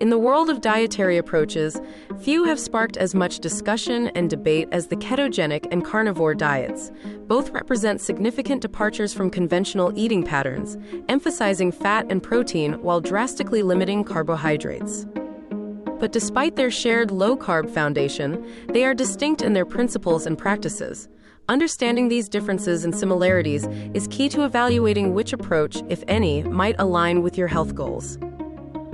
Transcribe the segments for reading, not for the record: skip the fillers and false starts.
In the world of dietary approaches, few have sparked as much discussion and debate as the ketogenic and carnivore diets. Both represent significant departures from conventional eating patterns, emphasizing fat and protein while drastically limiting carbohydrates. But despite their shared low-carb foundation, they are distinct in their principles and practices. Understanding these differences and similarities is key to evaluating which approach, if any, might align with your health goals.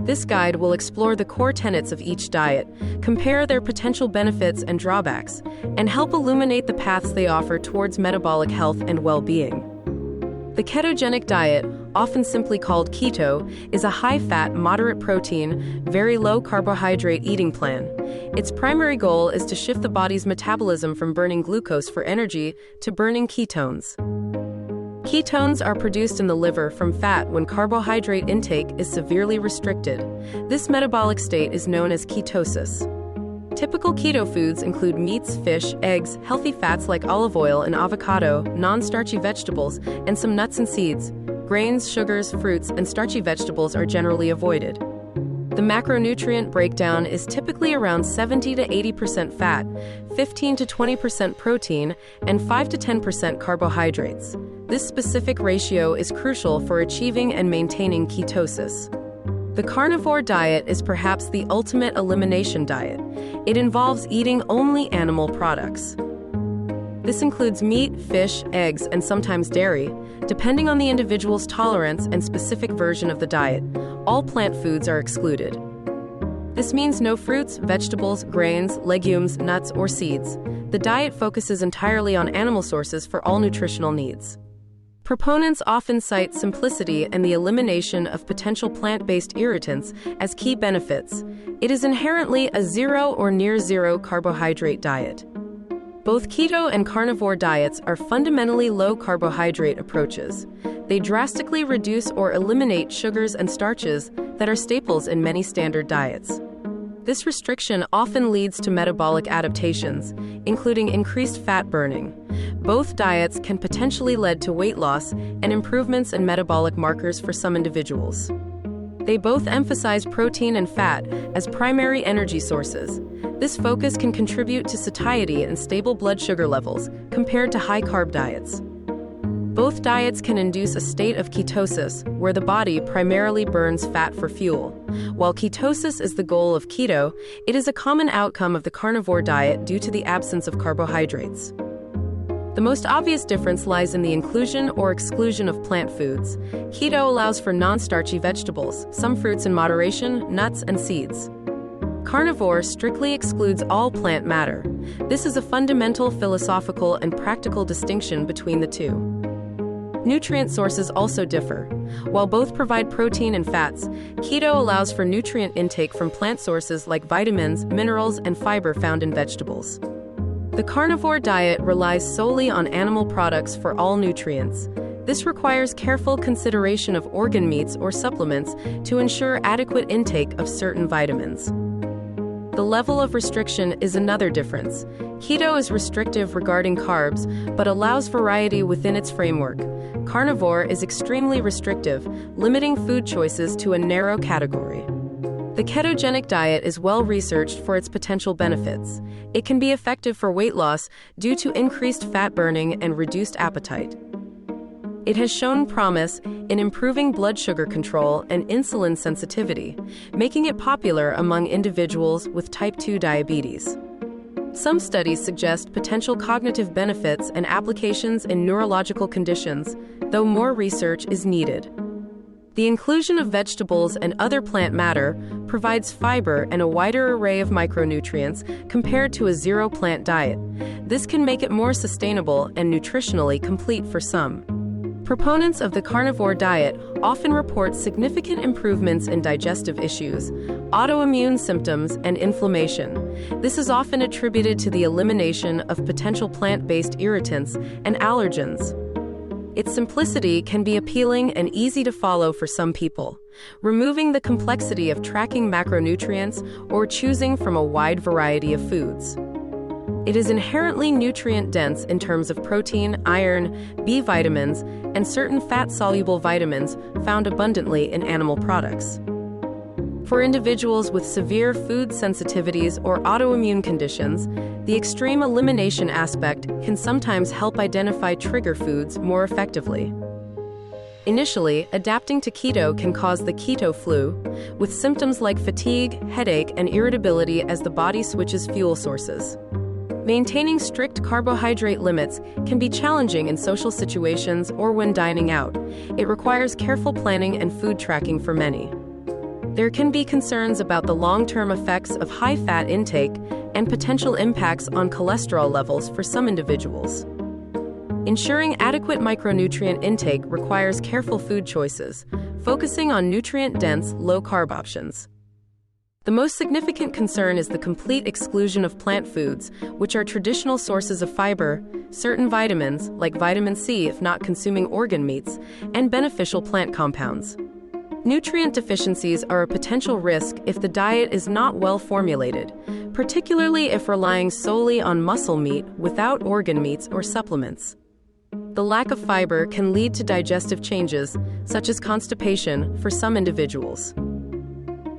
This guide will explore the core tenets of each diet, compare their potential benefits and drawbacks, and help illuminate the paths they offer towards metabolic health and well-being. The ketogenic diet, often simply called keto, is a high-fat, moderate-protein, very low-carbohydrate eating plan. Its primary goal is to shift the body's metabolism from burning glucose for energy to burning ketones. Ketones are produced in the liver from fat when carbohydrate intake is severely restricted. This metabolic state is known as ketosis. Typical keto foods include meats, fish, eggs, healthy fats like olive oil and avocado, non-starchy vegetables, and some nuts and seeds. Grains, sugars, fruits, and starchy vegetables are generally avoided. The macronutrient breakdown is typically around 70 to 80% fat, 15 to 20% protein, and 5 to 10% carbohydrates. This specific ratio is crucial for achieving and maintaining ketosis. The carnivore diet is perhaps the ultimate elimination diet. It involves eating only animal products. This includes meat, fish, eggs, and sometimes dairy. Depending on the individual's tolerance and specific version of the diet, all plant foods are excluded. This means no fruits, vegetables, grains, legumes, nuts, or seeds. The diet focuses entirely on animal sources for all nutritional needs. Proponents often cite simplicity and the elimination of potential plant-based irritants as key benefits. It is inherently a zero or near-zero carbohydrate diet. Both keto and carnivore diets are fundamentally low-carbohydrate approaches. They drastically reduce or eliminate sugars and starches that are staples in many standard diets. This restriction often leads to metabolic adaptations, including increased fat burning. Both diets can potentially lead to weight loss and improvements in metabolic markers for some individuals. They both emphasize protein and fat as primary energy sources. This focus can contribute to satiety and stable blood sugar levels compared to high-carb diets. Both diets can induce a state of ketosis, where the body primarily burns fat for fuel. While ketosis is the goal of keto, it is a common outcome of the carnivore diet due to the absence of carbohydrates. The most obvious difference lies in the inclusion or exclusion of plant foods. Keto allows for non-starchy vegetables, some fruits in moderation, nuts, and seeds. Carnivore strictly excludes all plant matter. This is a fundamental philosophical and practical distinction between the two. Nutrient sources also differ. While both provide protein and fats, keto allows for nutrient intake from plant sources like vitamins, minerals, and fiber found in vegetables. The carnivore diet relies solely on animal products for all nutrients. This requires careful consideration of organ meats or supplements to ensure adequate intake of certain vitamins. The level of restriction is another difference. Keto is restrictive regarding carbs, but allows variety within its framework. Carnivore is extremely restrictive, limiting food choices to a narrow category. The ketogenic diet is well researched for its potential benefits. It can be effective for weight loss due to increased fat burning and reduced appetite. It has shown promise in improving blood sugar control and insulin sensitivity, making it popular among individuals with type 2 diabetes. Some studies suggest potential cognitive benefits and applications in neurological conditions, though more research is needed. The inclusion of vegetables and other plant matter provides fiber and a wider array of micronutrients compared to a zero-plant diet. This can make it more sustainable and nutritionally complete for some. Proponents of the carnivore diet often report significant improvements in digestive issues, autoimmune symptoms, and inflammation. This is often attributed to the elimination of potential plant-based irritants and allergens. Its simplicity can be appealing and easy to follow for some people, removing the complexity of tracking macronutrients or choosing from a wide variety of foods. It is inherently nutrient-dense in terms of protein, iron, B vitamins, and certain fat-soluble vitamins found abundantly in animal products. For individuals with severe food sensitivities or autoimmune conditions, the extreme elimination aspect can sometimes help identify trigger foods more effectively. Initially, adapting to keto can cause the keto flu, with symptoms like fatigue, headache, and irritability as the body switches fuel sources. Maintaining strict carbohydrate limits can be challenging in social situations or when dining out. It requires careful planning and food tracking for many. There can be concerns about the long-term effects of high-fat intake and potential impacts on cholesterol levels for some individuals. Ensuring adequate micronutrient intake requires careful food choices, focusing on nutrient-dense, low-carb options. The most significant concern is the complete exclusion of plant foods, which are traditional sources of fiber, certain vitamins, like vitamin C if not consuming organ meats, and beneficial plant compounds. Nutrient deficiencies are a potential risk if the diet is not well formulated, particularly if relying solely on muscle meat without organ meats or supplements. The lack of fiber can lead to digestive changes, such as constipation, for some individuals.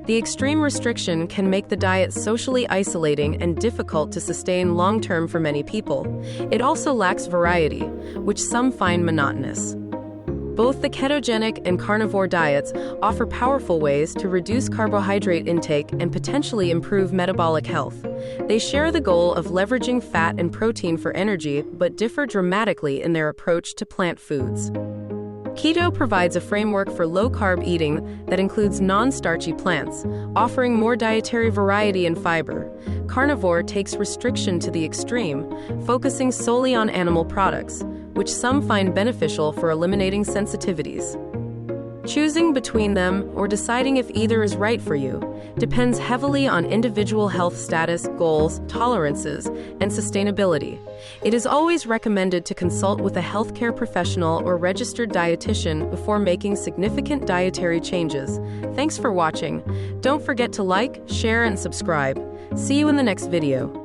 The extreme restriction can make the diet socially isolating and difficult to sustain long-term for many people. It also lacks variety, which some find monotonous. Both the ketogenic and carnivore diets offer powerful ways to reduce carbohydrate intake and potentially improve metabolic health. They share the goal of leveraging fat and protein for energy, but differ dramatically in their approach to plant foods. Keto provides a framework for low-carb eating that includes non-starchy plants, offering more dietary variety and fiber. Carnivore takes restriction to the extreme, focusing solely on animal products, which some find beneficial for eliminating sensitivities. Choosing between them or deciding if either is right for you depends heavily on individual health status, goals, tolerances, and sustainability. It is always recommended to consult with a healthcare professional or registered dietitian before making significant dietary changes. Thanks for watching. Don't forget to like, share, and subscribe. See you in the next video.